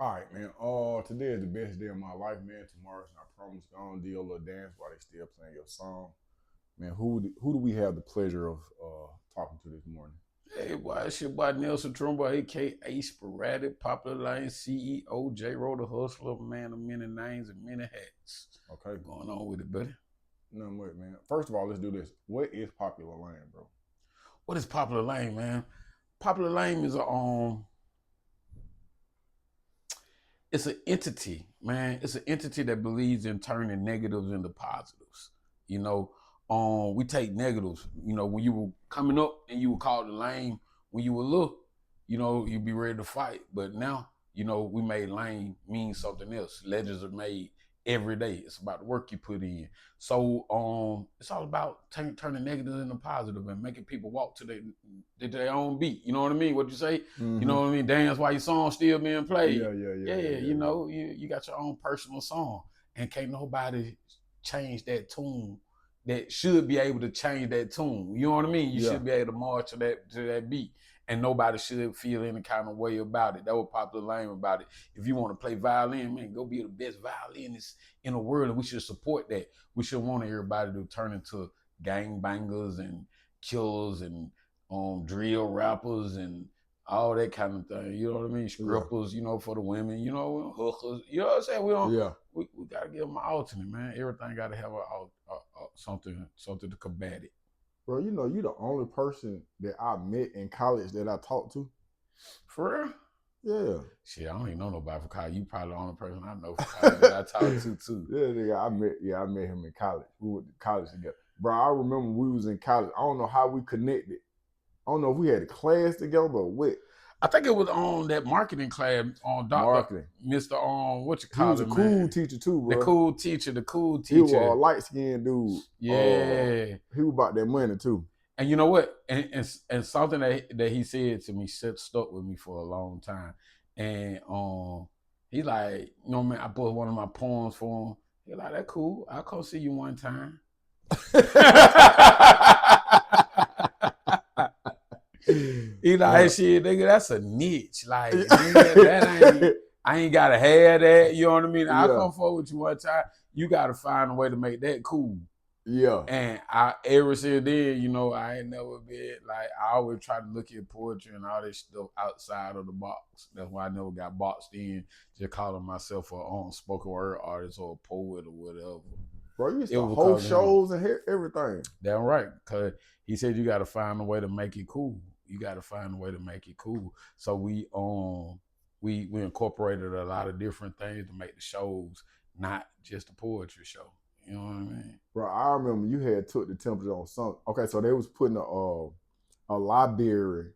All right, man. Today is the best day of my life, man. Tomorrow's not promised. Gonna do a little dance while they still playing your song, man. Who do we have the pleasure of talking to this morning? Hey, boy, it's your boy Nelson Trimble, a.k.a. Sporadic, Popular Lane CEO, J-Ro the Hustler, man of many names and many hats. Okay, What's going on with it, buddy? nothing with man. First of all, let's do this. What is Popular Lane, bro? What is Popular Lane, man? Popular Lane is it's an entity, man. It's an entity that believes in turning negatives into positives. You know, we take negatives. You know, when you were coming up and you were called the lame when you were little, you'd be ready to fight. But now, we made lame mean something else. Legends are made every day. It's about the work you put in. So it's all about turning negatives into positive and making people walk to their own beat. You know what I mean? What you say? Mm-hmm. You know what I mean? Dance while your song still being played. Yeah. You got your own personal song, and can't nobody change that tune. That should be able to change that tune. You know what I mean? You should be able to march to that beat, and nobody should feel any kind of way about it. That was Popular Lane about it. If you want to play violin, man, go be the best violinist in the world, and we should support that. We should want everybody to turn into gangbangers and killers and drill rappers and all that kind of thing. You know what I mean? Strippers, for the women, hookers. You know what I'm saying? We gotta give them an alternate, man. Everything gotta have something to combat it. Bro, you the only person that I met in college that I talked to. For real? Yeah. Shit, I don't even know nobody from college. You probably the only person I know from college that I talked to too. I met him in college. We went to college together. Bro, I remember we was in college. I don't know how we connected. I don't know if we had a class together or what. I think it was on that marketing class on Marketing. Mr. What you call He was it, a cool man? teacher too, bro. The cool teacher. He was a light-skinned dude. Yeah. He was about that money too. And you know what? And something that he said to me stuck with me for a long time. And he like, man, I put one of my poems for him. He like, that cool. I'll come see you one time. He like, shit, nigga, that's a niche. Like, nigga, I ain't gotta have that. You know what I mean? I'll come forward with you one time. You gotta find a way to make that cool. Yeah. And ever since then, I ain't never been like, I always try to look at poetry and all this stuff outside of the box. That's why I never got boxed in, just calling myself a spoken word artist or a poet or whatever. Bro, you used to host shows and everything. Damn right. Cause he said you gotta find a way to make it cool. You gotta find a way to make it cool. So we incorporated a lot of different things to make the shows not just a poetry show. You know what I mean? Bro, I remember you had took the temperature on something. Okay, so they was putting a library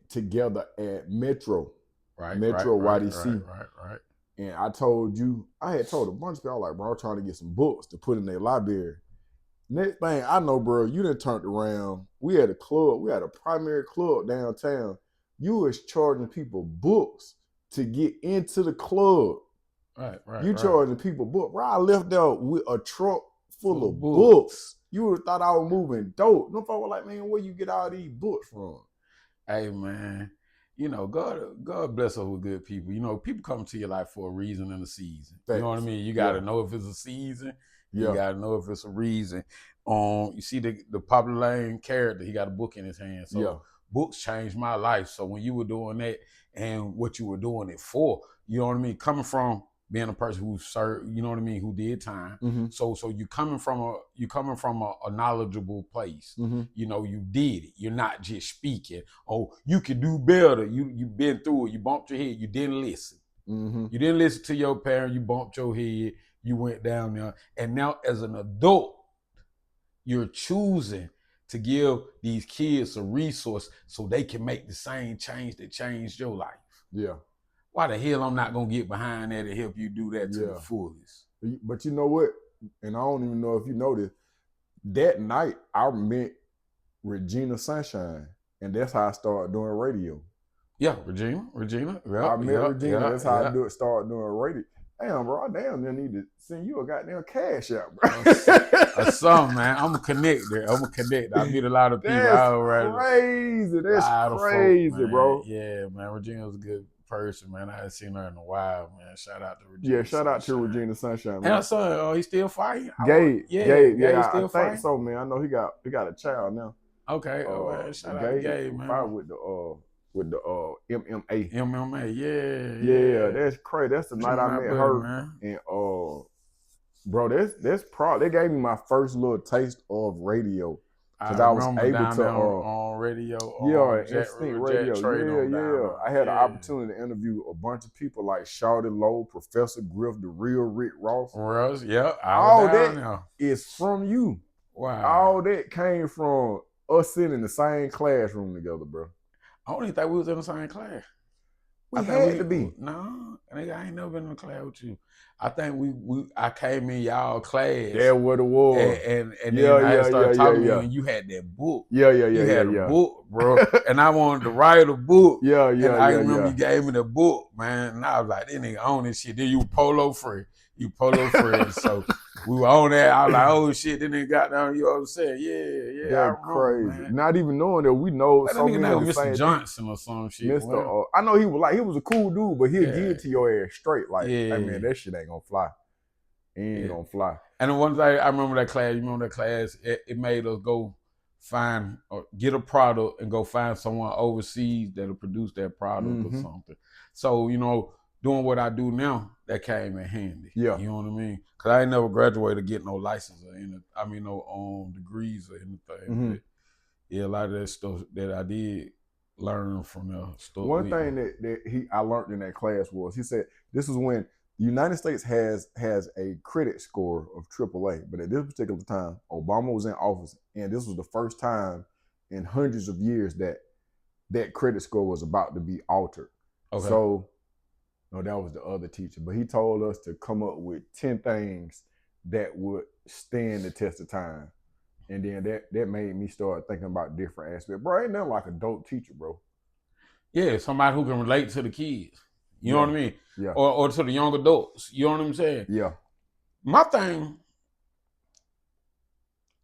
together at Metro. Metro YDC. Right. And I had told a bunch of people, I was like, bro, I'm trying to get some books to put in their library. Next thing I know, bro, you done turned around. We had a club. We had a primary club downtown. You was charging people books to get into the club. Right. You charging people books. Bro, I left there with a truck full of books. You would have thought I was moving dope. No folks were like, man, where you get all these books from? Hey, man, God bless us with good people. People come to your life for a reason and a season. Thanks. You know what I mean? You got to know if it's a season. You got to know if it's a reason. You see the Popular Lane character, he got a book in his hand. So books changed my life. So when you were doing that and what you were doing it for, you know what I mean? Coming from being a person who served, you know what I mean, who did time. Mm-hmm. So you coming from a knowledgeable place. Mm-hmm. You did it. You're not just speaking. Oh, you can do better. You've been through it. You bumped your head. You didn't listen. Mm-hmm. You didn't listen to your parent. You bumped your head. You went down there. And now as an adult, you're choosing to give these kids a resource so they can make the same change that changed your life. Yeah. Why the hell I'm not going to get behind that and help you do that to the fullest? But you know what? And I don't even know if you know this. That night, I met Regina Sunshine. And that's how I started doing radio. Yeah, Regina. I met Regina. That's how I started doing radio. damn, bro, I damn near need to send you a goddamn cash out, bro. Or something, man. I'm a connector. I meet a lot of people. That's crazy. That's crazy, folk, bro. Yeah, man. Regina's a good person, man. I haven't seen her in a while, man. Shout out to Regina. Yeah, shout out to Regina Sunshine, man. And her son, he's still fighting? Gabe, Gabe still I fighting? think so, man. I know he got a child now. Okay, man. Shout out to Gabe, man. Fight with the MMA. Yeah, that's crazy. That's the night I met her, man. And bro, that's probably, they gave me my first little taste of radio. Because I was able to on radio. Instinct radio. I had an opportunity to interview a bunch of people like Shawty Lowe, Professor Griff, the real Rick Ross. All that is from you. Wow. All that came from us sitting in the same classroom together, bro. I don't even think we was in the same class. We had to be. No, nigga, I ain't never been in a class with you. I think I came in y'all class. That's what it was. And then I started talking to you, and you had that book. You had a book, bro. And I wanted to write a book. And I remember you gave me the book, man. And I was like, this nigga own this shit. Then you polo free. So we were on that. I was like, oh shit, then they got down. You know what I'm saying? Yeah. That's crazy. Man. Not even knowing that we know so many of the Mr. Johnson or some shit. I know he was a cool dude, but he'll give it to your ass straight. Like, hey man, that shit ain't gonna fly. It ain't gonna fly. And the one thing I remember that class. You remember that class? It made us go find or get a product and go find someone overseas that'll produce that product or something. So doing what I do now, that came in handy. Yeah. You know what I mean? Because I ain't never graduated, get no license or anything. I mean, no degrees or anything. But yeah, a lot of that stuff that I did learn from the stuff. One thing that I learned in that class was, he said, this is when the United States has a credit score of AAA. But at this particular time, Obama was in office, and this was the first time in hundreds of years that credit score was about to be altered. Okay. So, no, that was the other teacher. But he told us to come up with 10 things that would stand the test of time. And then that made me start thinking about different aspects. Bro, ain't nothing like a dope teacher, bro. Yeah, somebody who can relate to the kids. You know what I mean? Yeah. Or to the young adults. You know what I'm saying? Yeah. My thing,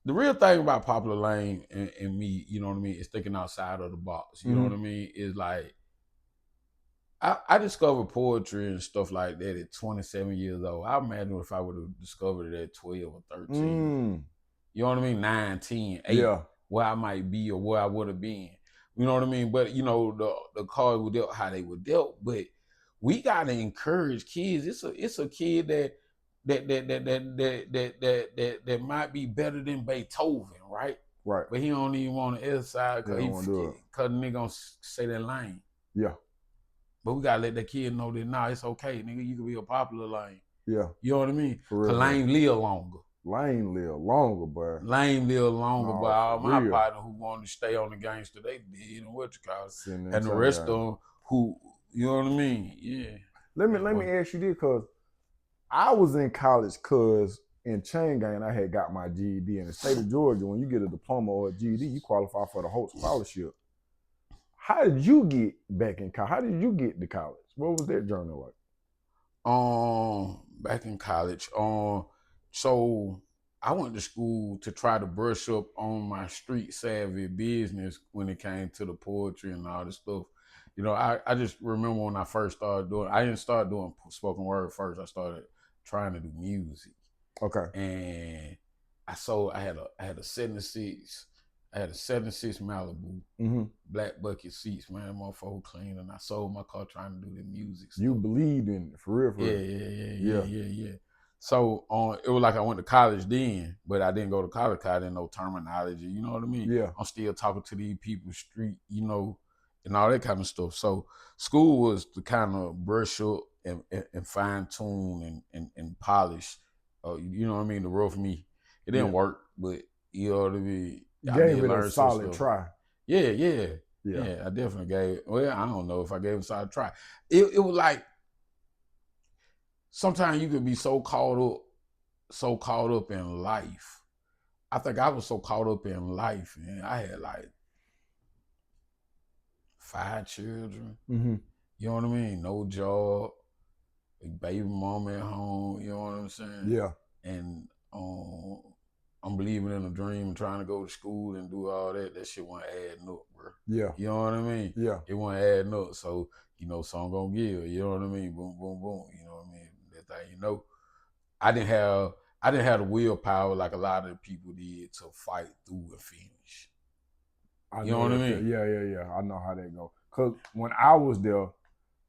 the real thing about Popular Lane and me, you know what I mean, is thinking outside of the box. You know what I mean? Is like, I discovered poetry and stuff like that at 27 years old. I imagine if I would have discovered it at 12 or 13. You know what I mean? 9, 10, 8, where I might be or where I would have been. You know what I mean? But, the cards were dealt how they were dealt. But we got to encourage kids. It's a kid that might be better than Beethoven, right? Right. But he don't even want to exercise because the nigga gonna say that line. Yeah. But we gotta let that kid know that it's okay, nigga. You can be a Popular Lane. Yeah. You know what I mean? For real. Lane live longer. Lane live longer, bro. Lane live longer, but all my partner who wanted to stay on the gangster, they did, and what you call it. And the rest of them who, you know what I mean? Yeah. Let me ask you this, because I was in college in chain gang, I had got my GED. In the state of Georgia, when you get a diploma or a GED, you qualify for the Hope Scholarship. How did you get back in college? How did you get to college? What was that journey like? Back in college, so I went to school to try to brush up on my street savvy business when it came to the poetry and all this stuff. I just remember when I first started I didn't start doing spoken word first. I started trying to do music. Okay. And I had a 76. I had a 76 Malibu, black bucket seats, man. That motherfucker clean, and I sold my car trying to do the music stuff. You believed in it, for real? Yeah. So it was like I went to college then, but I didn't go to college because I didn't know terminology. You know what I mean? Yeah. I'm still talking to these people street, and all that kind of stuff. So school was to kind of brush up and fine tune and polish. You know what I mean? The rough me. It didn't work, but you know what I mean? Gave it a solid try. Yeah. I definitely gave it. Well, I don't know if I gave it a solid try. It was like, sometimes you could be so caught up in life. I think I was so caught up in life, and I had like 5 children. You know what I mean? No job. baby mama at home, you know what I'm saying? Yeah. And I'm believing in a dream and trying to go to school and do all that. That shit wasn't adding up, bro. Yeah. You know what I mean? Yeah. It wasn't adding up. So, so I'm gonna give, you know what I mean? Boom, boom, boom. You know what I mean? That thing, I didn't have the willpower like a lot of the people did to fight through and finish. You know what I mean? Yeah. I know how that go. Cause when I was there,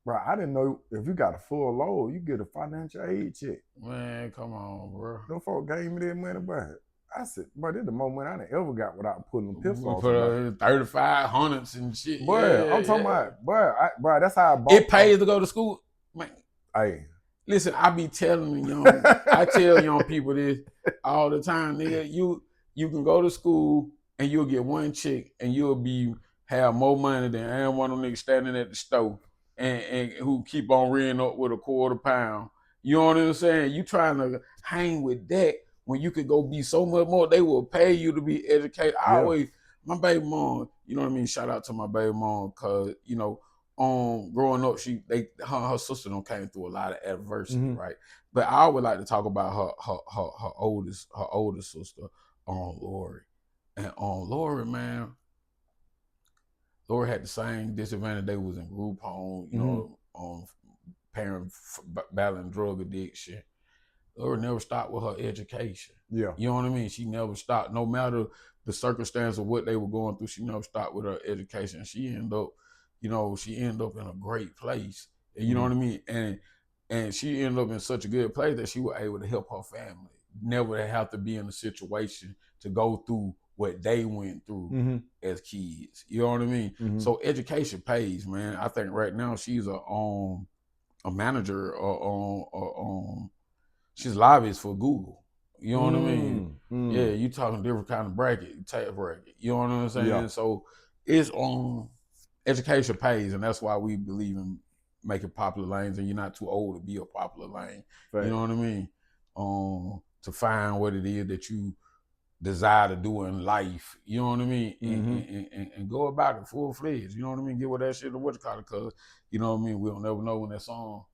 bro, I didn't know if you got a full load, you get a financial aid check. Man, come on, bro. Them folk gave me that money back. I said, bro, this is the most money I done ever got without putting a pistol on somebody. 3,500 and shit. Boy, I'm talking about, boy, that's how I bought. It pays to go to school, man. Hey, listen, I be telling I tell young people this all the time, nigga. You can go to school and you'll get one check and you'll have more money than one of them niggas standing at the store and who keep on reading up with a £quarter. You know what I'm saying? You trying to hang with that when you could go be so much more. They will pay you to be educated. My baby mom, you know what I mean? Shout out to my baby mom, cause growing up, her sister came through a lot of adversity, right? But I would like to talk about her older sister, Lori. And Lori, man, Lori had the same disadvantage. They was in group home, parent battling drug addiction. Lori never stopped with her education. Yeah. You know what I mean? She never stopped. No matter the circumstance of what they were going through, she never stopped with her education. She ended up in a great place. You know what I mean? And she ended up in such a good place that she was able to help her family. Never have to be in a situation to go through what they went through as kids. You know what I mean? So education pays, man. I think right now she's a manager or she's lobbyist for Google. You know what I mean? Yeah, you talking different kind of bracket, tax bracket. You know what I'm saying? Yeah. So it's education pays, and that's why we believe in making popular lanes, and you're not too old to be a popular lane. Right. You know what I mean? To find what it is that you desire to do in life. You know what I mean? And go about it full fledged. You know what I mean? Get with that shit or what you call it, cause you know what I mean. We'll never know when that song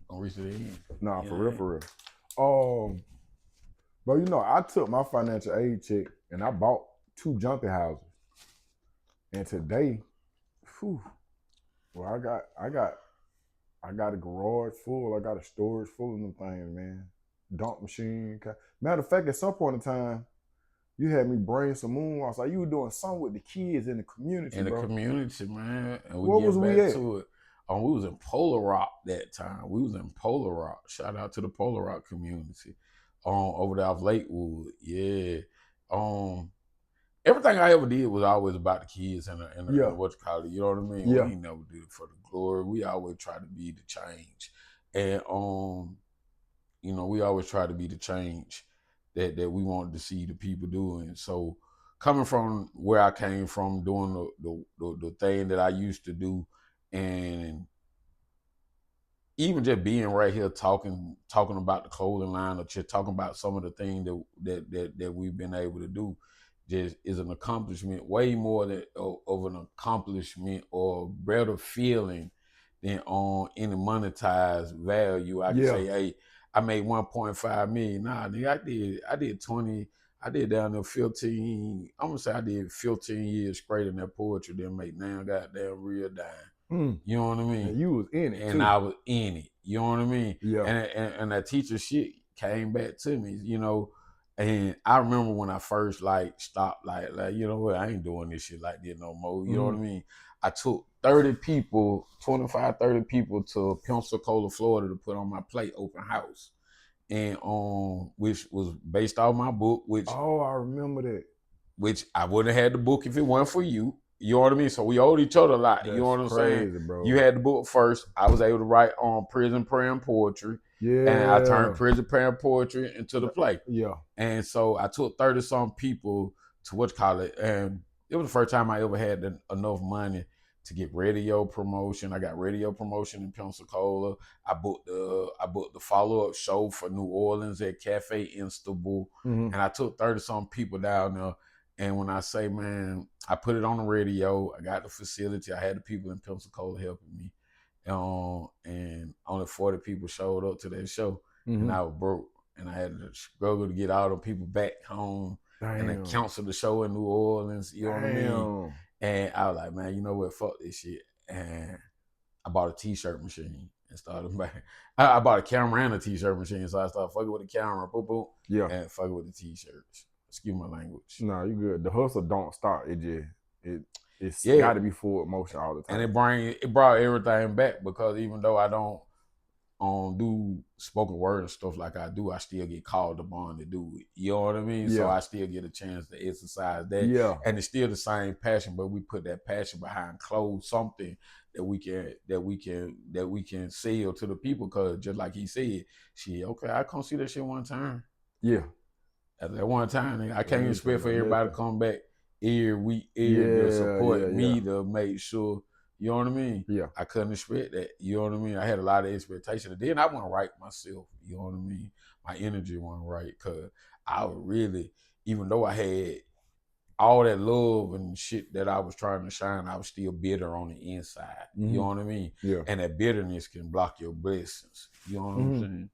gonna reach the end. Nah, for real. But I took my financial aid check and I bought 2 junkie houses. And today, I got a garage full. I got a storage full of them things, man. Dump machine. Matter of fact, at some point in time, you had me bring some moonwalks. Like you were doing something with the kids in the community, bro. The community, man. And What was we at? To it. We was in Polar Rock that time. We was in Polar Rock. Shout out to the Polar Rock community. Over there off Lakewood. Yeah. Everything I ever did was always about the kids and what you call it. You know what I mean? Yeah. We ain't never did it for the glory. We always try to be the change. And we always try to be the change that we wanted to see the people doing. So coming from where I came from, doing the thing that I used to do, and even just being right here talking about the clothing line, or just talking about some of the things that we've been able to do, just is an accomplishment, way more of an accomplishment or better feeling than on any monetized value. I can say, hey, I made 1.5 million. Nah, nigga, I did 20. I did down there 15. I'm gonna say I did 15 years straight in that poetry. Then make now goddamn real dime. You know what I mean? And you was in it, and too. I was in it. You know what I mean? Yeah. And that teacher shit came back to me. And I remember when I first stopped, like you know what, I ain't doing this shit like this no more. You know what I mean? I took 25, 30 people to Pensacola, Florida to put on my plate open house. And which was based off my book, which I remember that. Which I wouldn't have had the book if it weren't for you. You know what I mean? So we owed each other a lot. That's you know what I'm crazy, saying? Bro. You had the book first. I was able to write on prison prayer and poetry. Yeah. And I turned prison prayer and poetry into the play. Yeah. And so I took 30-some people to and it was the first time I ever had enough money to get radio promotion. I got radio promotion in Pensacola. I booked the follow-up show for New Orleans at Cafe Instable. And I took 30-some people down there. And when I say, man, I put it on the radio. I got the facility. I had the people in Pensacola helping me. and only 40 people showed up to that show, and I was broke, and I had to struggle to get all the people back home, and then cancel the show in New Orleans. You know what I mean? And I was like, man, you know what? Fuck this shit. And I bought a t-shirt machine and started back. I bought a camera and a t-shirt machine, so I started fucking with the camera, boop boop, and fucking with the t-shirts. Excuse my language. No, you good. The hustle don't stop. It's got to be forward motion all the time. And it brought everything back, because even though I don't do spoken word and stuff like I do, I still get called upon to do it. You know what I mean? So I still get a chance to exercise that. Yeah. And it's still the same passion, but we put that passion behind clothes, something that we can sell to the people. Cause just like he said, okay, I come see that shit one time. Yeah. At that one time, I can't expect for everybody to come back every week, to support me to make sure. You know what I mean? Yeah. I couldn't expect that. You know what I mean? I had a lot of expectation. And then I wasn't right myself. You know what I mean? My energy wasn't right, because I was really, even though I had all that love and shit that I was trying to shine, I was still bitter on the inside. Mm-hmm. You know what I mean? Yeah. And that bitterness can block your blessings. You know what I'm saying?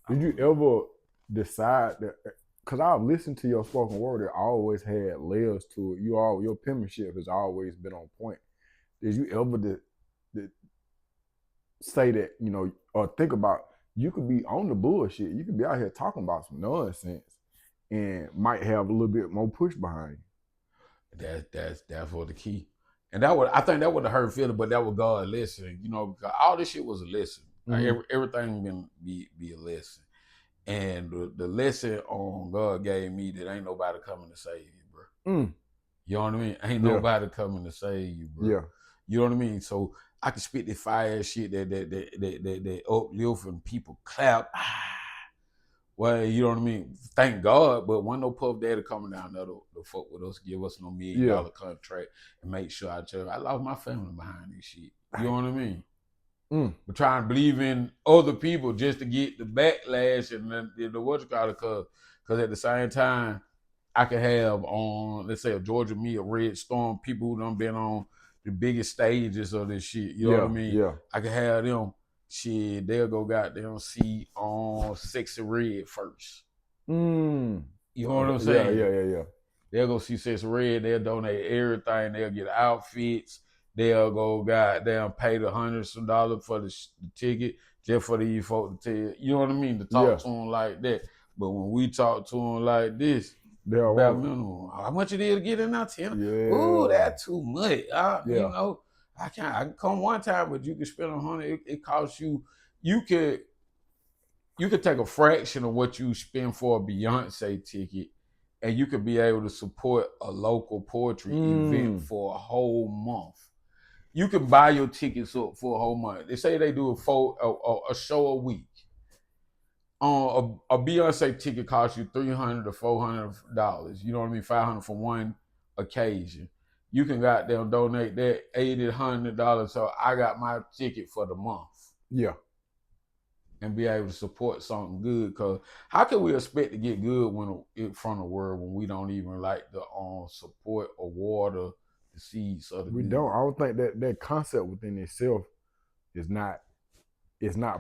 Did you ever decide that? Because I've listened to your spoken word, it always had layers to it. Your penmanship has always been on point. Did you ever say that, or think about, you could be on the bullshit, you could be out here talking about some nonsense and might have a little bit more push behind you? That's what the key. And I think that would have hurt feeling, but that was God listening, because all this shit was a lesson. Mm-hmm. Like everything been be a lesson. And the lesson on God gave me that ain't nobody coming to save you, bro. Mm. You know what I mean? Ain't nobody coming to save you, bro. Yeah. You know what I mean? So I can spit the fire shit that uplift and people clap. Well, you know what I mean? Thank God, but wasn't no Puff Daddy coming down there to fuck with us, give us no $1 million contract and make sure I lost my family behind this shit. You know what I mean? But trying to believe in other people just to get the backlash and the what you call it, because at the same time, I could have on, let's say, a Georgia Me, a Red Storm, people who done been on the biggest stages of this shit. You know what I mean? Yeah. I could have them, shit, they'll go goddamn see on Sexy Red first. You know what I'm saying? Yeah. They'll go see Sexy Red, they'll donate everything, they'll get outfits. They'll go goddamn pay the hundreds of dollars for the ticket just for these folks to tell you know what I mean, to talk to them like that. But when we talk to them like this, about minimum, how much it is to get in our 10? Yeah. Ooh, that's too much. You know, I can come one time, but you can spend $100. It costs you. You could take a fraction of what you spend for a Beyonce ticket, and you could be able to support a local poetry event for a whole month. You can buy your tickets up for a whole month. They say they do a show a week. A Beyonce ticket costs you $300 to $400. You know what I mean? $500 for one occasion. You can goddamn donate that $80, $100. So I got my ticket for the month. Yeah. And be able to support something good. Because how can we expect to get good when in front of the world when we don't even like to support or water the seeds of the we good? Don't. I don't think that concept within itself is not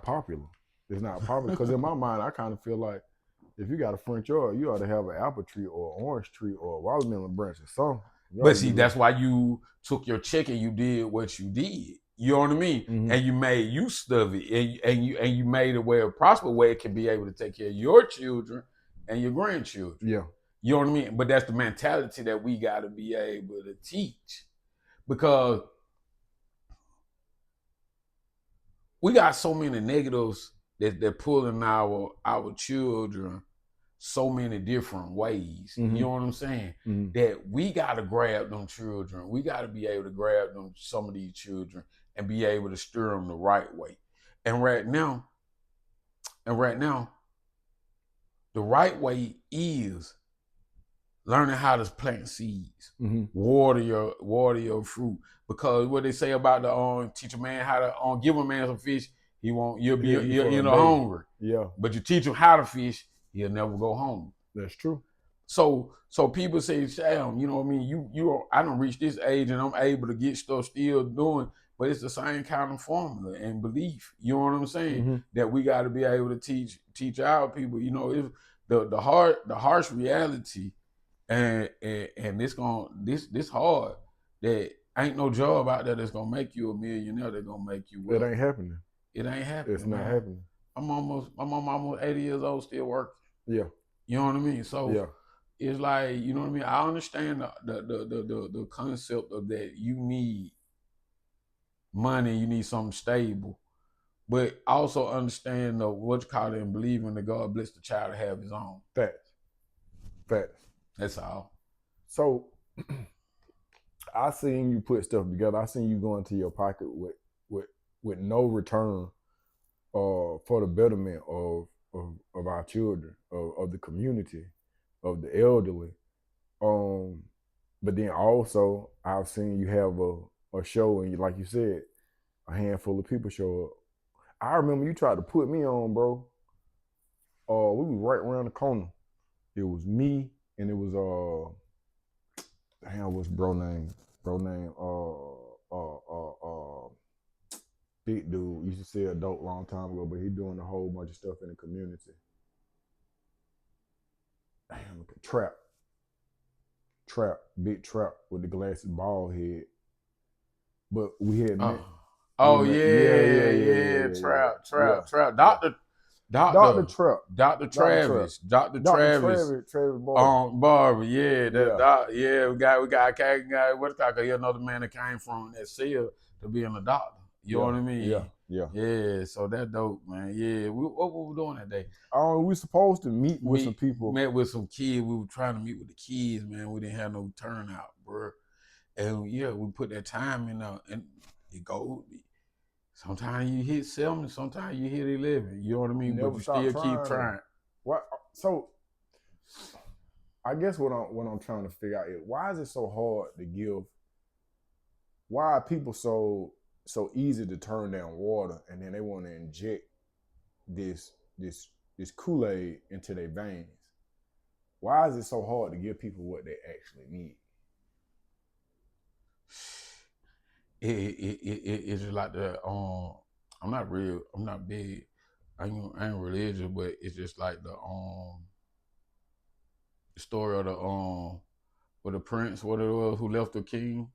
popular. It's not popular because in my mind, I kind of feel like if you got a front yard, you ought to have an apple tree or an orange tree or a watermelon branch or something. But see, that's why you took your check and you did what you did. You know what I mean? Mm-hmm. And you made use of it, and you made it where a prosper way it can be able to take care of your children and your grandchildren. Yeah. You know what I mean? But that's the mentality that we got to be able to teach, because we got so many negatives that pulling our children so many different ways. Mm-hmm. You know what I'm saying? Mm-hmm. That we got to grab them children. We got to be able to grab some of these children and be able to steer them the right way. And right now, the right way is learning how to plant seeds, water your fruit. Because what they say about the teach a man how to give a man some fish, you'll be hungry. Yeah. But you teach him how to fish, he'll never go hungry. That's true. So people say, Sam, you know what I mean? I done reached this age and I'm able to get stuff still doing, but it's the same kind of formula and belief. You know what I'm saying? That we got to be able to teach our people. You know, if the harsh reality, and this hard, that ain't no job out there that's gonna make you a millionaire. That's gonna make you wealthy. It ain't happening. It ain't happening. It's not happening. I'm almost 80 years old, still working. Yeah. You know what I mean? So yeah. It's like, you know what I mean? I understand the concept of that you need money, you need something stable. But I also understand what you call it and believe in that God bless the child to have his own. Facts. That's all. So I seen you put stuff together. I seen you go into your pocket with no return for the betterment of our children, of the community, of the elderly. But then also I've seen you have a show, and like you said, a handful of people show up. I remember you tried to put me on, bro. We was right around the corner. It was me, and it was what's bro name? Big dude. Used to say adult long time ago, but he doing a whole bunch of stuff in the community. Damn, Trap, Big Trap with the glasses, bald head. But we had met. Trap. Dr. Travis Barber. We got what's that? Another man that came from that cell to being a doctor. You know what I mean? Yeah. So that dope, man. Yeah. What were we doing that day? We were supposed to meet with some people. Met with some kids. We were trying to meet with the kids, man. We didn't have no turnout, bro. And we put that time in there, and it goes. Sometimes you hit 7, sometimes you hit 11. You know what I mean? But you still keep trying. What? So, I guess what I'm trying to figure out is, why is it so hard to give? Why are people so easy to turn down water, and then they want to inject this Kool-Aid into their veins? Why is it so hard to give people what they actually need? It's just like the I'm not big, I ain't religious, but it's just like the story of with the prince, what it was, who left the king.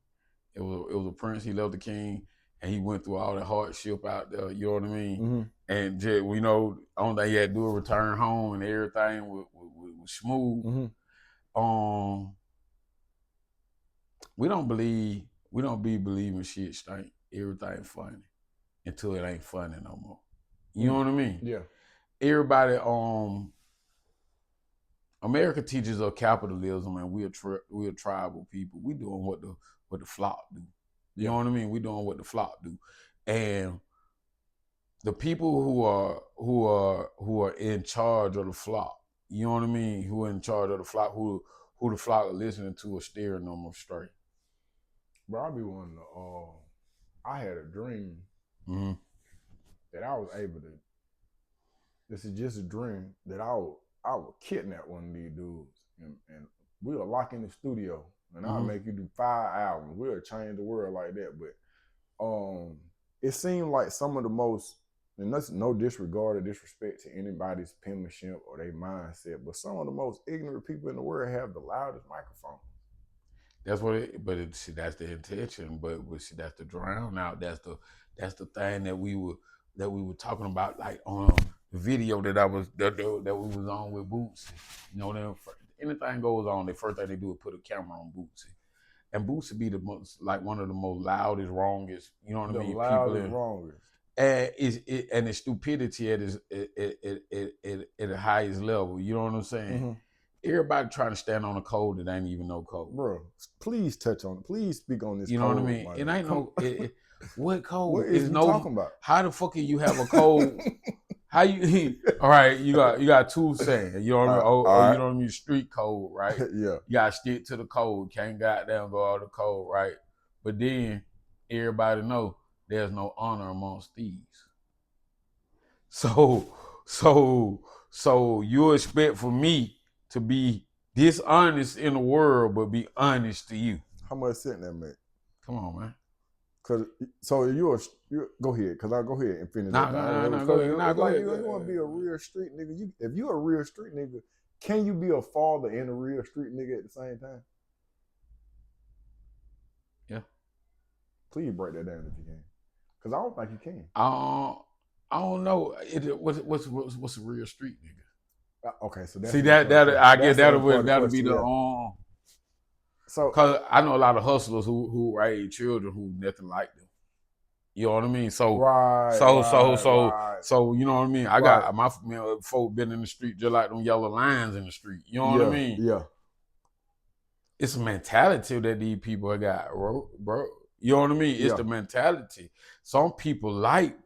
It was a prince, he left the king, and he went through all the hardship out there, you know what I mean? And just, only thing he had to do was return home, and everything was smooth. We don't be believing shit stink, everything funny, until it ain't funny no more. You know what I mean? Yeah. Everybody, America teaches us capitalism, and we're tribal people. We doing what the flock do. You know what I mean? We doing what the flock do, and the people who are in charge of the flock. You know what I mean? Who are in charge of the flock? Who the flock are listening to, or steering them straight. Bro, I be wanting to. I had a dream that I was able to. This is just a dream that I would kidnap one of these dudes, and we'll lock in the studio, and I'll make you do 5 albums. We'll change the world like that. But it seemed like some of the most, and that's no disregard or disrespect to anybody's penmanship or their mindset, but some of the most ignorant people in the world have the loudest microphone. That's what that's the intention, but see, that's the drown out. That's the thing that we were talking about, like on the video that we was on with Bootsy. Anything goes on, the first thing they do is put a camera on Bootsy. And Bootsy be the most, like, one of the most loudest, wrongest, you know what I mean? The loudest, wrongest. And the stupidity at the highest level, you know what I'm saying? Everybody trying to stand on a code that ain't even no code. Bro, please speak on this code. You know what I mean? It ain't no, what code? What is you talking about? How the fuck can you have a code? How you, all right, you got 2 saying, you know what I mean? You know what I mean? Street code, right? Yeah. You got to stick to the code. Can't goddamn go out the code, right? But then everybody know there's no honor amongst thieves. So you expect for me to be dishonest in the world, but be honest to you. How much sitting there, man? Come on, man. So you go ahead, because I'll go ahead and finish that. Go ahead. Go ahead. You want to be a real street nigga. If you're a real street nigga, can you be a father and a real street nigga at the same time? Yeah. Please break that down if you can, because I don't think you can. I don't know. What's a real street nigga? Okay, so that's I guess that'll be the So, because I know a lot of hustlers who raise children who nothing like them. You know what I mean? So you know what I mean? I got my folk been in the street just like them yellow lines in the street. You know what I mean? Yeah. It's a mentality that these people got, bro. You know what I mean? It's the mentality. Some people like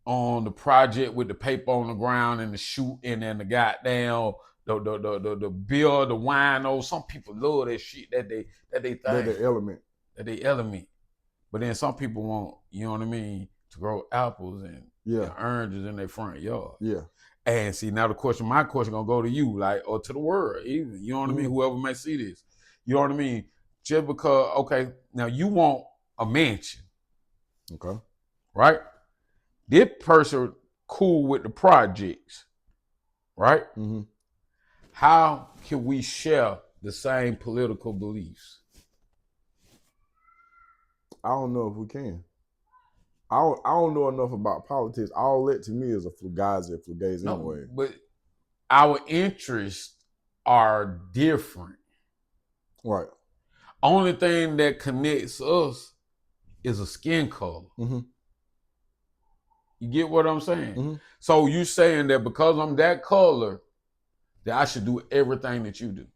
on the project with the paper on the ground and the shooting and the goddamn the beer, the wine. Some people love that shit that they think. That they element. But then some people want, you know what I mean, to grow apples and oranges in their front yard. Yeah. And see, now my question gonna go to you, like, or to the world, even. You know what I mean? Whoever may see this. You know what I mean? Just because, okay, now you want a mansion. Okay. Right? This person cool with the projects. Right? Mm-hmm. How can we share the same political beliefs? I don't know if we can. I don't know enough about politics. All that to me is a fugazi anyway. But our interests are different. Right. Only thing that connects us is a skin color. Mm-hmm. You get what I'm saying? Mm-hmm. So you saying that because I'm that color, that I should do everything that you do.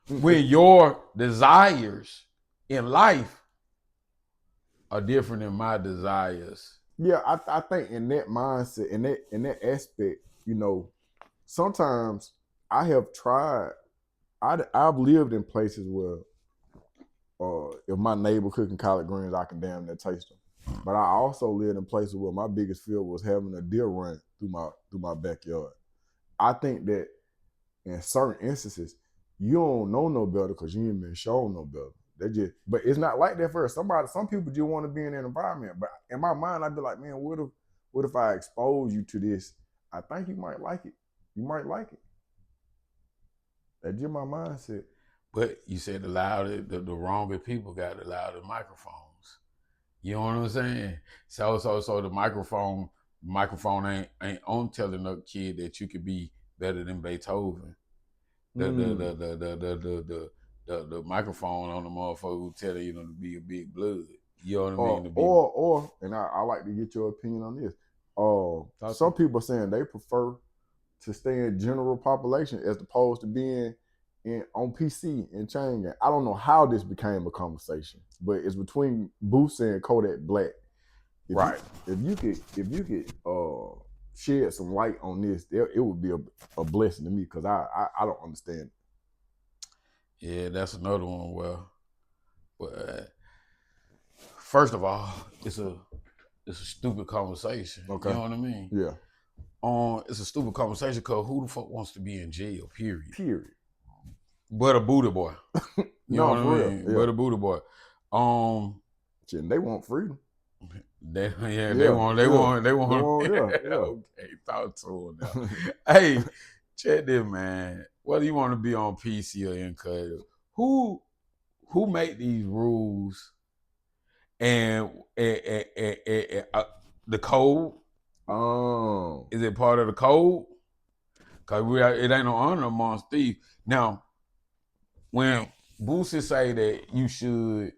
Mm-hmm. When your desires in life are different than my desires. Yeah, I think in that mindset, in that aspect, you know, sometimes I have tried. I've lived in places where, if my neighbor cooking collard greens, I can damn near taste them. But I also lived in places where my biggest fear was having a deer run through my backyard. I think that in certain instances, you don't know no better because you ain't been shown no better. But it's not like that for us. Some people just want to be in an environment. But in my mind, I'd be like, man, what if I expose you to this? I think you might like it. You might like it. That's just my mindset. But you said the wronger people got the louder microphones. You know what I'm saying? So the microphone ain't on telling a kid that you could be better than Beethoven. The microphone on the motherfucker who tell you to be a big blood. You know what I mean? Or and I like to get your opinion on this. Some people are saying they prefer to stay in general population as opposed to being on PC and chain gang. I don't know how this became a conversation, but it's between Boosie and Kodak Black. If you could shed some light on this, it would be a blessing to me because I don't understand it. Yeah, that's another one. Well, first of all, it's a stupid conversation. Okay. You know what I mean? Yeah. It's a stupid conversation because who the fuck wants to be in jail? Period. But a booty boy. You know what I mean? Yeah. But a booty boy. They want freedom. They want. Okay, talk to them now. Hey, check this, man. Whether you want to be on PC or in who make these rules and the code? Oh, is it part of the code? Cause it ain't no honor amongst thieves. Now, when Boosie say that you should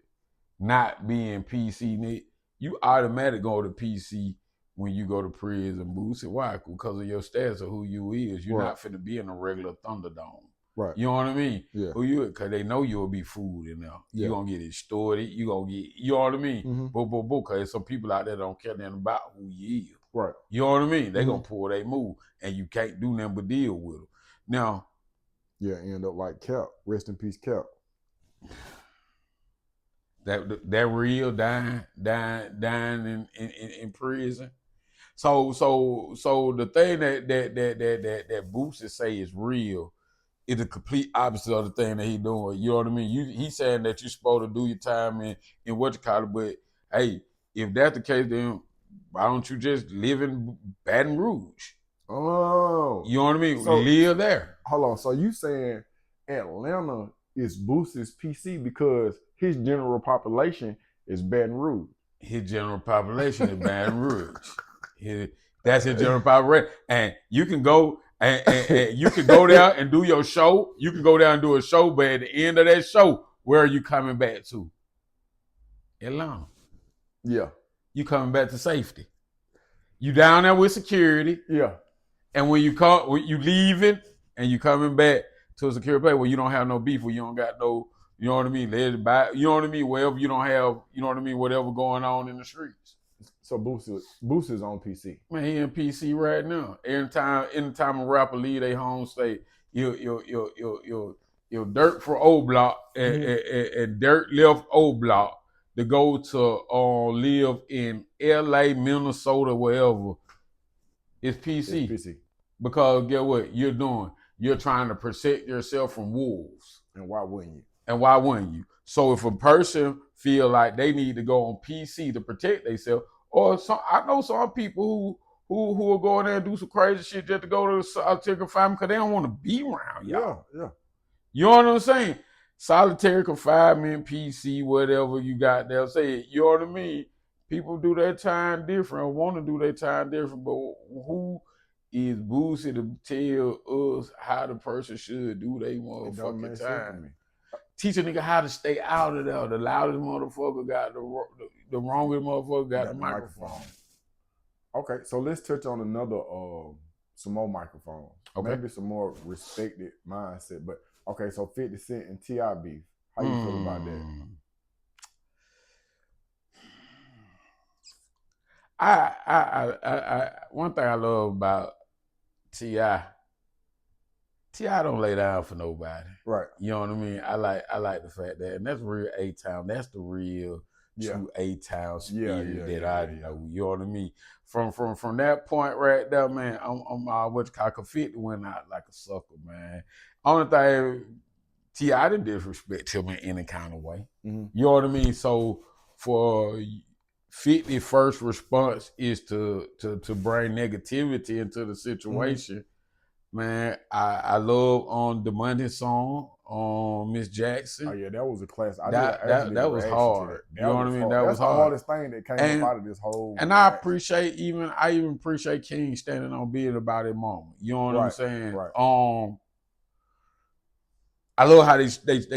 not be in PC, you automatically go to PC when you go to prison, Boosie. Why? Because of your status of who you is. You're not finna be in a regular Thunderdome. Right. You know what I mean? Yeah. Who you? Because they know you'll be fooled in there. Yeah. You're gonna get extorted. You gonna get. You know what I mean? Mm-hmm. Because there's some people out there that don't care nothing about who you is. Right. You know what I mean? They gonna pull their move, and you can't do nothing but deal with them. Now. Yeah, end up like Cap. Rest in peace, Cap. That real dying in prison. So the thing that Boosie say is real is the complete opposite of the thing that he doing. You know what I mean? He's saying that you're supposed to do your time in what you call it, but hey, if that's the case, then why don't you just live in Baton Rouge? Oh, you know what I mean? So live there. Hold on. So you saying Atlanta is Boosie's PC because his general population is Baton Rouge? His general population is Baton Rouge. That's his general population, and you can go and you can go there and do your show. You can go there and do a show, but at the end of that show, where are you coming back to? Atlanta. Yeah. You coming back to safety. You down there with security. Yeah. And when you leaving and you coming back to a secure place where you don't have no beef, where you don't got no, you know what I mean, you know what I mean, wherever you don't have, you know what I mean, whatever going on in the streets. So Boosie's on PC. Man, he in PC right now. Anytime a rapper leave they home state, your Dirt for O Block and Dirt left O Block to go to live in LA, Minnesota, wherever. It's PC. It's PC. Because get what you're doing? You're trying to protect yourself from wolves. And why wouldn't you? So if a person feel like they need to go on PC to protect themselves, or I know some people who will go in there and do some crazy shit just to go to the solitary confinement because they don't want to be around y'all. Yeah. You know what I'm saying? Solitary confinement, PC, whatever you got there. Say, you know what I mean? People do their time different or want to do their time different, but who is Boosie to tell us how the person should do their motherfucking time? Teach a nigga how to stay out of there. The loudest motherfucker got the wrongest motherfucker got the microphone. Okay, so let's touch on another some more microphones. Okay. Maybe some more respected mindset. But okay, so 50 Cent and T.I. beef. How you feel about that? I one thing I love about T.I. don't lay down for nobody. Right. You know what I mean? I like the fact that, and that's real A-Town. That's the real true A-Town spirit that I know. You know what I mean? From that point right there, man, I'm what you call confetti went out like a sucker, man. Only thing T.I. didn't disrespect him in any kind of way. Mm-hmm. You know what I mean? So for 50 first response is to bring negativity into the situation. Mm-hmm. Man, I love on the Monday song on Miss Jackson. Oh yeah, that was a class. That was hard. You know what I mean? That was the hard. hardest thing that came out of this whole. And I even appreciate King standing on being about it moment. You know what I'm saying? Right. I love how they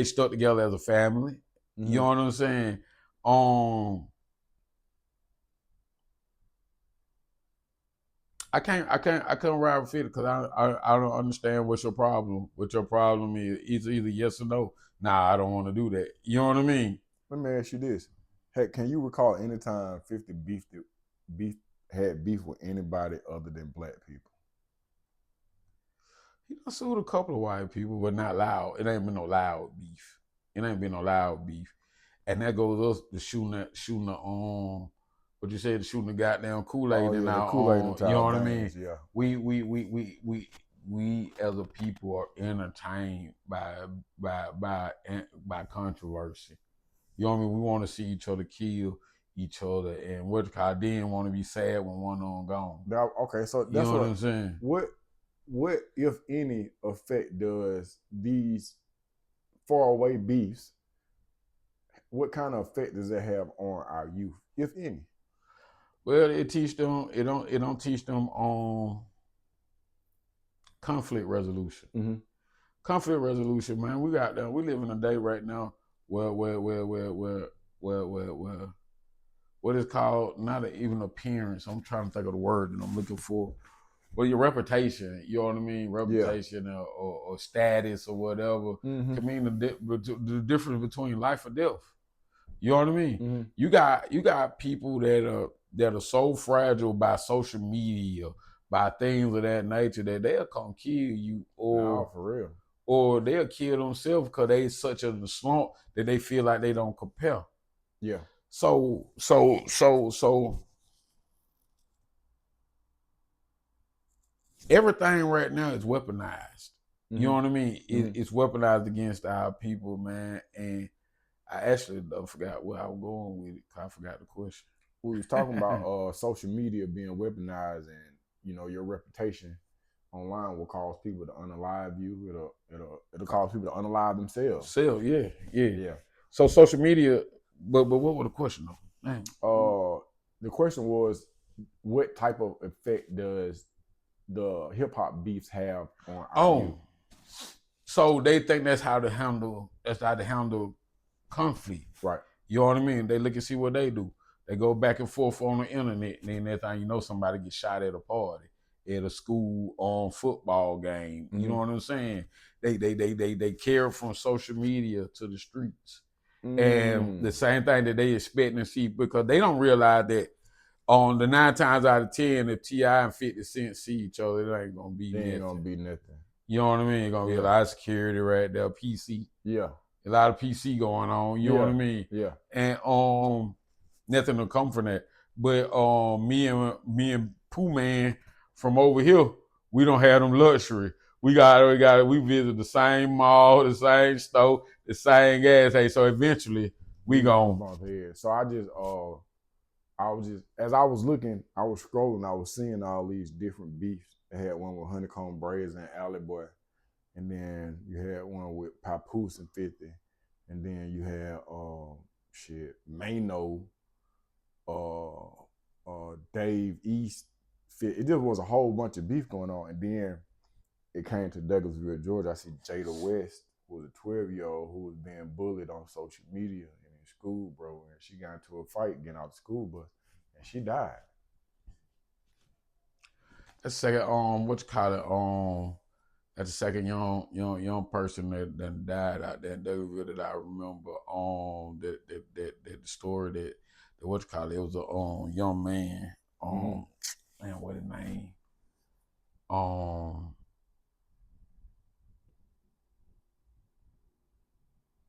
stuck together as a family. Mm-hmm. You know what I'm saying? I can't ride with 50 because I don't understand what your problem is. It's either yes or no. Nah, I don't want to do that. You know what I mean? Let me ask you this. Hey, can you recall any time 50 had beef with anybody other than black people? He done sued a couple of white people, but not loud. It ain't been no loud beef. And that goes us to shooting the what you said, shooting the goddamn Kool-Aid in our own, you know what I mean? Yeah. We as a people are entertained by controversy. You know what I mean? We want to see each other kill each other, and I didn't want to be sad when one of them gone. Okay, so that's you know what I'm saying. What if any effect does these faraway beefs? What kind of effect does that have on our youth, if any? Well, it don't teach them on conflict resolution. Mm-hmm. Conflict resolution, man. We live in a day right now where what is called not even appearance. I'm trying to think of the word that I'm looking for. Well, your reputation, you know what I mean? Reputation or status or whatever can mean the difference between life or death. You know what I mean? Mm-hmm. You got people that are so fragile by social media, by things of that nature that they'll come kill you for real. Or they'll kill themselves because they such a slump that they feel like they don't compare. Yeah. So everything right now is weaponized. You know what I mean? It's weaponized against our people, man. And I actually forgot where I was going with it. I forgot the question. We was talking about social media being weaponized, and your reputation online will cause people to unalive you. It'll cause people to unalive themselves. Yeah. So social media, but what was the question though? Man. The question was, what type of effect does the hip hop beefs have on our youth? So they think that's how to handle conflict. Right. You know what I mean? They look and see what they do. They go back and forth on the internet, and then next thing you know, somebody gets shot at a party, at a school football game. You know what I'm saying? They carry from social media to the streets. And the same thing that they expect to see, because they don't realize that on the 9 times out of 10, if T.I. and 50 Cent see each other, it ain't gonna be nothing. You know what I mean? It's gonna be a lot of security right there, PC. Yeah. A lot of PC going on, you know what I mean? Yeah. And nothing to come from that. But me and Pooh Man from over here, we don't have them luxury. We visit the same mall, the same store, the same gas station. So eventually we gon' bump heads. So I was just, as I was looking, I was scrolling, I was seeing all these different beefs. They had one with Honeycomb Braids and Alley Boy. And then you had one with Papoose and 50. And then you had Mano, Dave East. It just was a whole bunch of beef going on. And then it came to Douglasville, Georgia. I see Jada West, who was a 12-year-old who was being bullied on social media and in school, bro. And she got into a fight getting out of the school bus, and she died. That's the second, that's the second young person that died out there in Douglasville that I remember. The story that it was a young man. Man, what his name?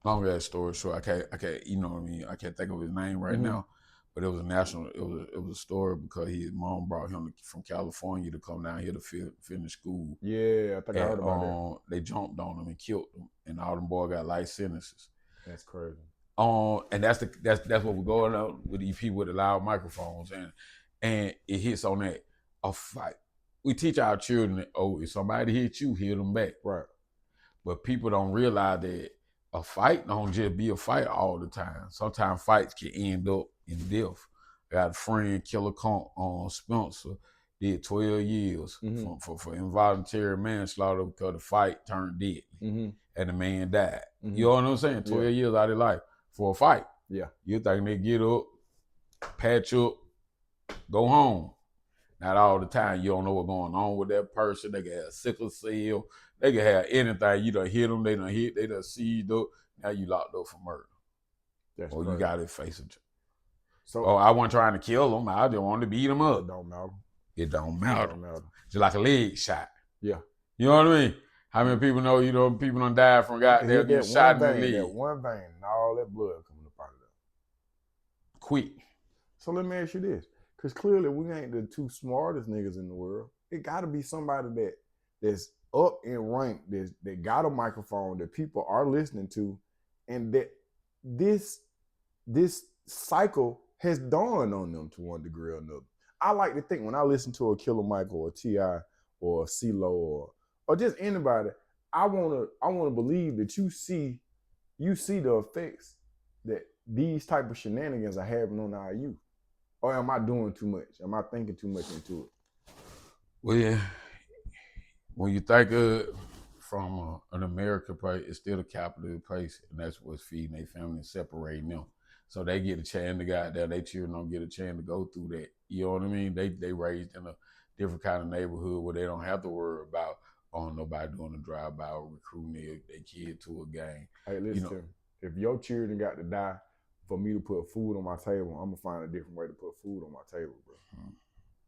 Long as that story short, I can't, you know what I mean? I can't think of his name right now, but it was it was a story because his mom brought him from California to come down here to finish school. Yeah, I think I heard about that. They jumped on him and killed him, and all them boys got life sentences. That's crazy. And that's what we're going on with these people with the loud microphones, and it hits on that, a fight. We teach our children that, if somebody hits you, hit them back. Right. But people don't realize that a fight don't just be a fight all the time. Sometimes fights can end up in death. I got a friend, Killer Conk, Spencer, did 12 years for involuntary manslaughter because the fight turned deadly and the man died. You know what I'm saying? 12 years out of their life for a fight. Yeah. You think they get up, patch up, go home. Not all the time. You don't know what's going on with that person. They can have sickle cell. They can have anything. You done hit them. They done seized up. Now you locked up for murder. That's or crazy. You got to face it. So, I wasn't trying to kill them. I just wanted to beat them up. It don't matter. It don't matter. Just like a leg shot. Yeah. You know what I mean? How many people know, people done died from goddamn getting shot in the leg? That one vein and all that blood coming up out of there. Quick. So let me ask you this. Because clearly we ain't the two smartest niggas in the world. It got to be somebody that's up in rank, that got a microphone that people are listening to, and that this cycle has dawned on them to one degree or another. I like to think when I listen to a Killer Mike or a T.I. or a CeeLo or just anybody, I wanna believe that you see the effects that these type of shenanigans are having on our youth. Or am I doing too much? Am I thinking too much into it? Well, yeah. When you think of from an American place, it's still a capitalist place, and that's what's feeding their family and separating them. So they get a chance to go out there. They children don't get a chance to go through that. You know what I mean? They raised in a different kind of neighborhood where they don't have to worry about nobody doing a drive-by or recruiting their kid to a gang. Hey, listen to me. If your children got to die for me to put food on my table, I'm gonna find a different way to put food on my table, bro.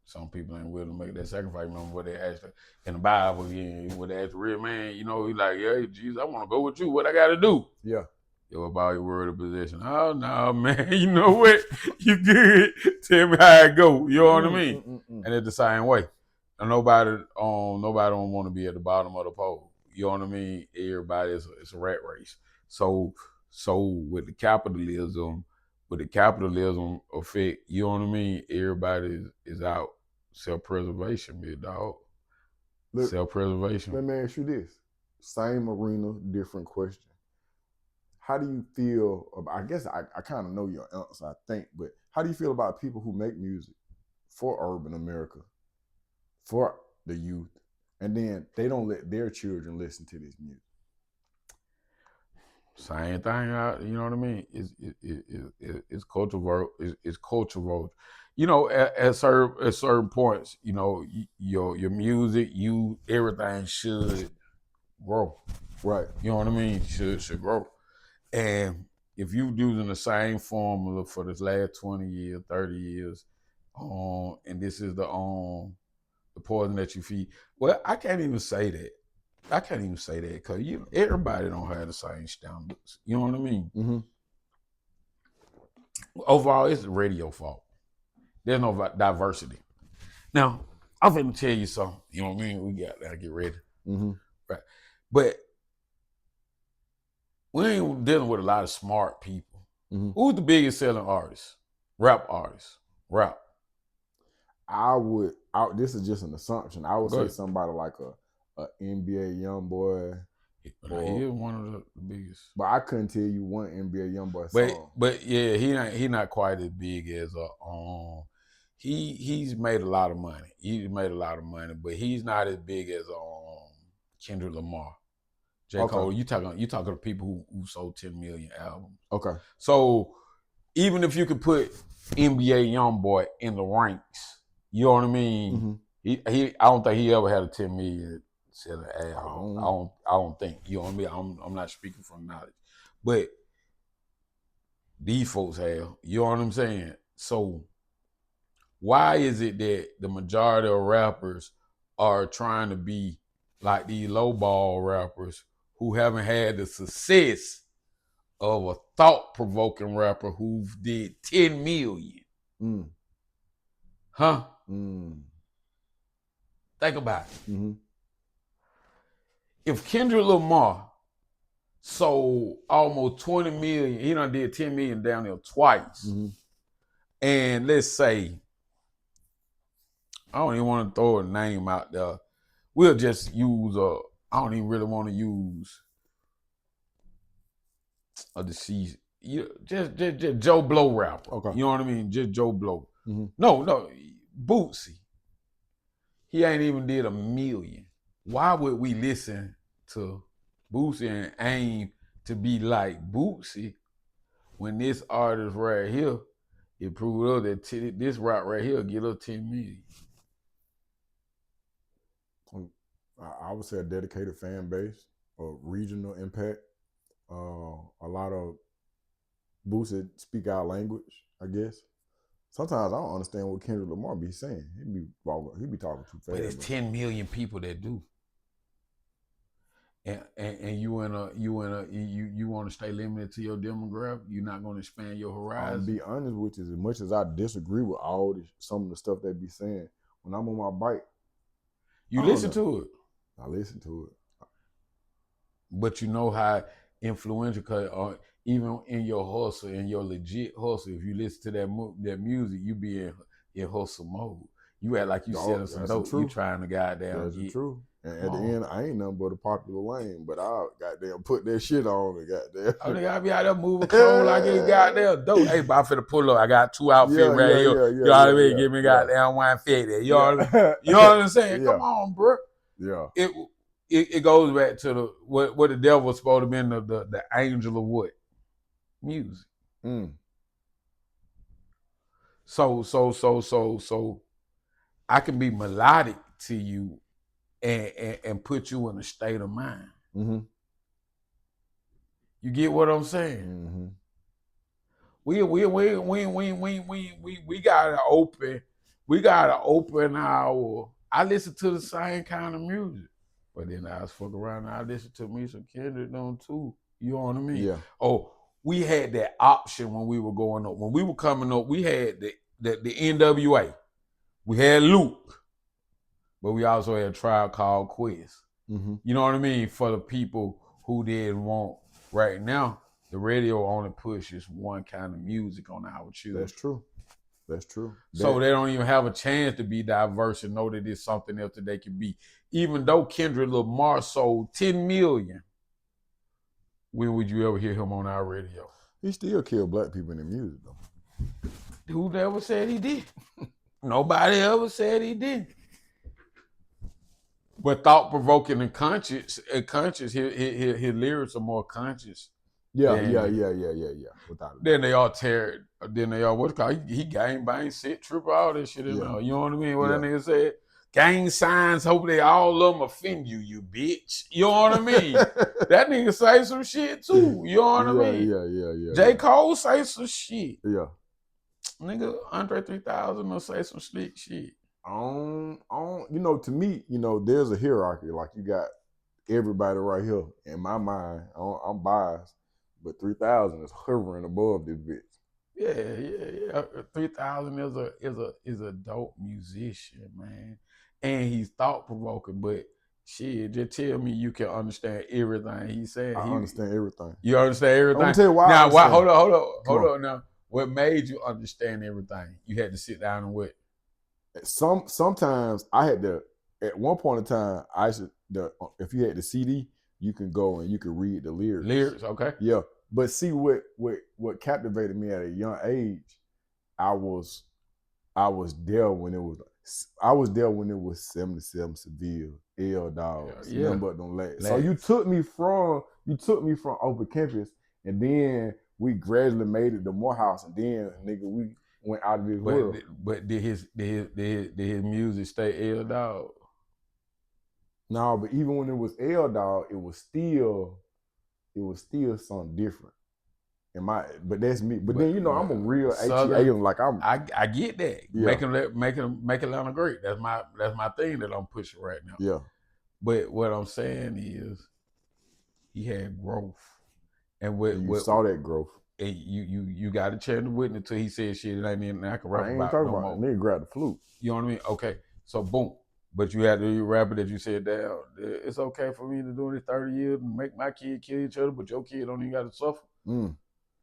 Some people ain't willing to make that sacrifice. Remember what they asked in the Bible again, what they asked the real man, he's like, yeah, Jesus, I want to go with you. What I got to do? Yeah. Yo, about your word of possession. Oh, no, man. You know what? You good. Tell me how it go. You know what I mean? And it's the same way. And nobody don't want to be at the bottom of the pole. you know what I mean? Everybody it's a rat race. So with the capitalism effect, you know what I mean? Everybody is out. Self-preservation, big dog. Self-preservation. Let me ask you this. Same arena, different question. How do you feel about, I guess I kind of know your answer, I think, but how do you feel about people who make music for urban America, for the youth, and then they don't let their children listen to this music? Same thing, you know what I mean? It's cultural. It's cultural. You know, at certain points, you know, your music, everything should grow. Right. You know what I mean? Should grow. And if you're using the same formula for this last 20 years, 30 years, and this is the poison that you feed, well, I can't even say that. Because everybody don't have the same standards. You know what I mean? Mm-hmm. Overall, it's the radio fault. There's no diversity. Now, I'm going to tell you something. You know what I mean? We got to get ready. Mm-hmm. Right. But we ain't dealing with a lot of smart people. Mm-hmm. Who's the biggest selling artist? Rap artists. Rap. This is just an assumption. I would say somebody like a NBA YoungBoy. He is one of the biggest. But I couldn't tell you one NBA YoungBoy song. But yeah, he not quite as big as he's made a lot of money. He's made a lot of money, but he's not as big as Kendrick Lamar. J. Cole, you talking to people who sold 10 million albums. Okay. So even if you could put NBA YoungBoy in the ranks, you know what I mean? Mm-hmm. I don't think he ever had a 10 million selling album. I don't think. You know what I mean? I'm not speaking from knowledge. But these folks have. You know what I'm saying? So why is it that the majority of rappers are trying to be like these lowball rappers who haven't had the success of a thought-provoking rapper who did 10 million? Huh? Think about it. Mm-hmm. If Kendrick Lamar sold almost 20 million, he done did 10 million down there twice. Mm-hmm. And let's say, I don't even want to throw a name out there. We'll just use I don't even really want to use a deceased. Just Joe Blow rapper. Okay. You know what I mean? Just Joe Blow. Mm-hmm. No, Bootsy. He ain't even did 1 million. Why would we listen to Bootsy and aim to be like Bootsy when this artist right here, it proved up that this route right here get us 10 million? I would say a dedicated fan base, a regional impact, a lot of Bootsy speak our language, I guess. Sometimes I don't understand what Kendrick Lamar be saying. He be talking too fast. But it's 10 million people that do. And you want to stay limited to your demographic. You're not going to expand your horizon. I'll be honest with you, as much as I disagree with some of the stuff they be saying, when I'm on my bike, you listen to it. I listen to it. But you know how influential, cause even in your hustle, in your legit hustle, if you listen to that music, you be in hustle mode. You act like you selling some dope. You trying to goddamn That's get. True. And at the end, I ain't nothing but a popular lane, but I goddamn put that shit on and goddamn. Oh, nigga, I be out there moving clothes like it's goddamn dope. Hey, but I'm finna pull up. I got 2 outfits right here. You know what I mean? Give me goddamn 150. You know what I'm saying? Come on, bro. Yeah. It goes back to what the devil was supposed to be the angel of what? Music. So I can be melodic to you and put you in a state of mind. Mm-hmm. You get what I'm saying? Mm-hmm. We gotta open. We gotta open our. I listen to the same kind of music, but then I was fuck around and I listen to me some Kendrick on too. You know what I mean? Yeah. Oh, we had that option when we were going up. When we were coming up, we had the NWA. We had Luke, but we also had a Tribe Called Quest. Mm-hmm. You know what I mean? For the people who didn't want. Right now, the radio only pushes one kind of music on our children. That's true. That's true. So they don't even have a chance to be diverse and know that there's something else that they can be. Even though Kendrick Lamar sold 10 million, when would you ever hear him on our radio? He still killed black people in the music, though. Who ever said he did? Nobody ever said he didn't. But thought-provoking and conscious, his lyrics are more conscious. Yeah. Without it. Then they all tear. Then they all what's called. He gang bang, sit, trip, all that shit in there. You know what I mean? What that nigga said? Gang signs. Hope they all of them offend you, you bitch. You know what I mean? That nigga say some shit too. You know what I mean? Yeah. J. Cole say some shit. Yeah. Nigga, Andre 3000 will say some slick shit. To me, there's a hierarchy. Like you got everybody right here. In my mind, I'm biased, but 3000 is hovering above this bitch. Yeah. 3000 is a dope musician, man, and he's thought provoking. But shit, just tell me you can understand everything he said. I understand everything. You understand everything. I'm gonna tell you why. Now, why? Hold on. Now, what made you understand everything? You had to sit down and what? Sometimes I had to. At one point in time, if you had the CD, you can go and you can read the lyrics. Lyrics, okay. Yeah, but see what captivated me at a young age, I was there when it was 77 Seville, L Dogs, nothing but them lads. So you took me from open campus, and then we gradually made it to Morehouse, and then nigga we went out of this world. But did his music stay L Dog? No, but even when it was L Dog, it was still something different. But that's me. But then I'm a real HEA. Like I get that. Yeah. Make Atlanta great. That's my thing that I'm pushing right now. Yeah. But what I'm saying is, he had growth, and you saw that growth. And you got a chance to witness until he said shit. It ain't nothing I can rap about. I ain't talking about it. Nigga grab the flute. You know what I mean? Okay, so boom. But you had to rap it that you said, damn, it's okay for me to do this 30 years and make my kid kill each other, but your kid don't even got to suffer.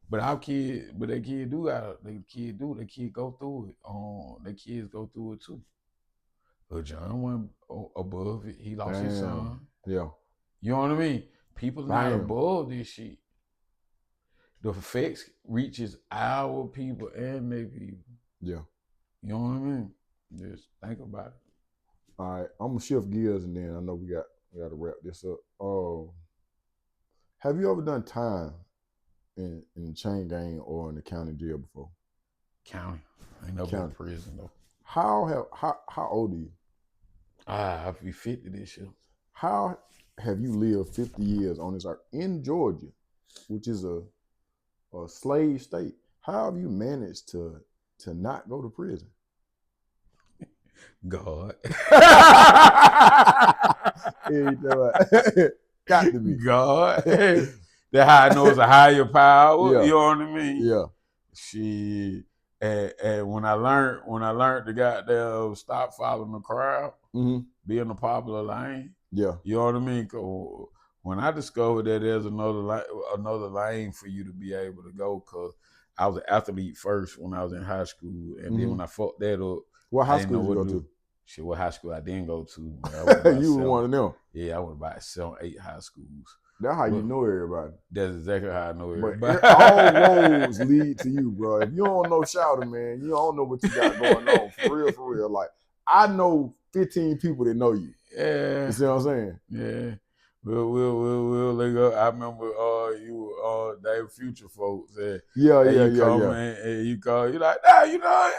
But our kid, their kid go through it. Their kids go through it too. But John went above it. He lost his son. Yeah. You know what I mean? People not above this shit. The effects reaches our people and their people. Yeah. You know what I mean? Just think about it. All right, I'm gonna shift gears, and then I know we got to wrap this up. Have you ever done time in the chain gang or in the county jail before? County. I ain't never been in prison though. How old are you? I'll be 50 this year. How have you lived 50 years on this earth in Georgia, which is a slave state? How have you managed to not go to prison? God. Got to be God. That's how I know it's a higher power. Yeah. You know what I mean? Yeah. Shit. And when I learned to goddamn stop following the crowd, be in the popular lane. Yeah. You know what I mean? When I discovered that there's another lane for you to be able to go, because I was an athlete first when I was in high school, and then when I fucked that up. What high school did you go to? Shit, what high school I didn't go to. You were one of them. Yeah, I went by 7, 8 high schools. That's how you know everybody. That's exactly how I know everybody. But all roads lead to you, bro. If you don't know Shouter, man, you don't know what you got going on. For real. Like, I know 15 people that know you. Yeah. You see what I'm saying? Yeah. We'll link up. I remember you were Dave Future folks. Yeah. And you call, you like, nah, you know.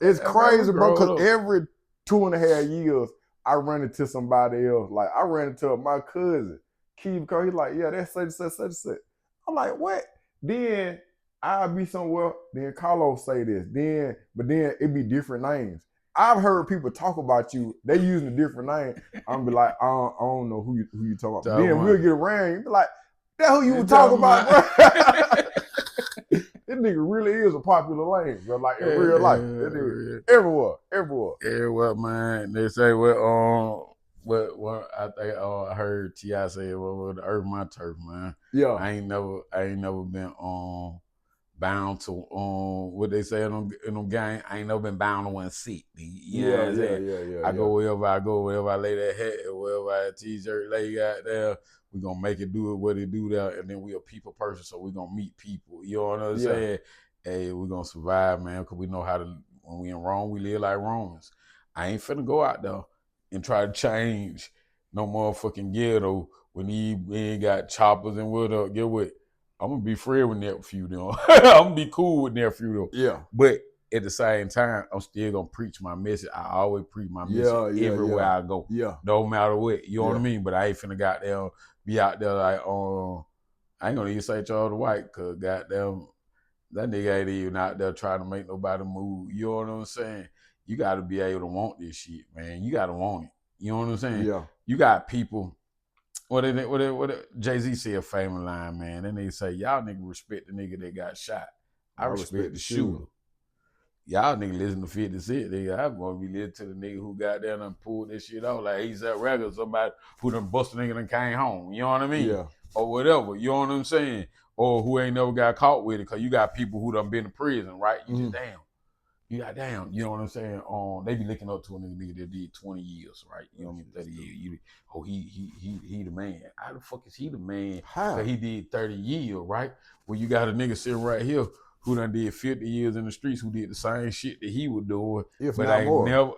It's crazy, bro, because every 2.5 years, I run into somebody else. Like, I ran into my cousin, Keith, because he's like, yeah, that's such. I'm like, what? Then I'll be somewhere, then Carlos say this. But then it be different names. I've heard people talk about you, they using a different name. I'm be like, I don't know who you talking about. Then we'll get around, you be like, that's who you were talking about, bro. This nigga really is a popular lane, bro. Like in real life. Everywhere. Everywhere, man. They say, well, what I think I heard T.I. say, well, the earth my turf, man. Yeah. I ain't never been bound to what they say in them game. I ain't never been bound to one seat. You know what I'm saying? I go wherever I go, wherever I lay that hat, wherever I t-shirt lay out there, we gonna make it do it what it do there, and then we a people person, so we gonna meet people. You know what I'm saying? Hey, we gonna survive, man, because we know how to. When we in Rome, we live like Romans. I ain't finna go out there and try to change no motherfucking ghetto when we ain't got choppers and what up. Get what? I'm gonna be friends with nephew though. I'm gonna be cool with nephew though. Yeah. But at the same time, I'm still gonna preach my message. I always preach my message everywhere I go. Yeah. No matter what. You know what I mean? But I ain't finna goddamn be out there like I ain't gonna even say Charles White, cause goddamn that nigga ain't even out there trying to make nobody move. You know what I'm saying? You gotta be able to want this shit, man. You gotta want it. You know what I'm saying? Yeah. You got people. What Jay-Z said, famous line, man. Then they say, y'all nigga respect the nigga that got shot. I respect the shooter. Y'all nigga listen to 50 Cent. Nigga, I'm gonna be listening to the nigga who got down and pulled this shit out. Like he's that record, somebody who done busted nigga and came home. You know what I mean? Yeah. Or whatever. You know what I'm saying? Or who ain't never got caught with it. Cause you got people who done been to prison, right? You just damn. You got damn, you know what I'm saying? They be looking up to a nigga that did 20 years, right? You know what I mean? 30 years. He the man. How the fuck is he the man? How? Cause he did 30 years, right? Well, you got a nigga sitting right here who done did 50 years in the streets, who did the same shit that he was doing, if but not more.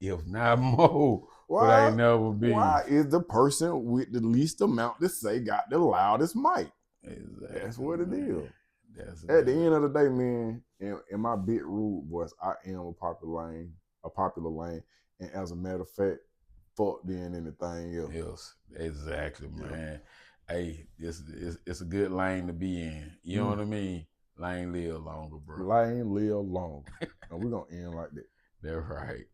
If not more, why, but ain't never been. Why is the person with the least amount to say got the loudest mic? Exactly, that's what it is. That's At the end of the day, man, in my big rude voice, I am a popular lane. And as a matter of fact, fuck being anything else. Yes, exactly, man. Hey, it's a good lane to be in. You know what I mean? Lane live longer, bro. Lane live longer. And we're gonna end like that. That's right.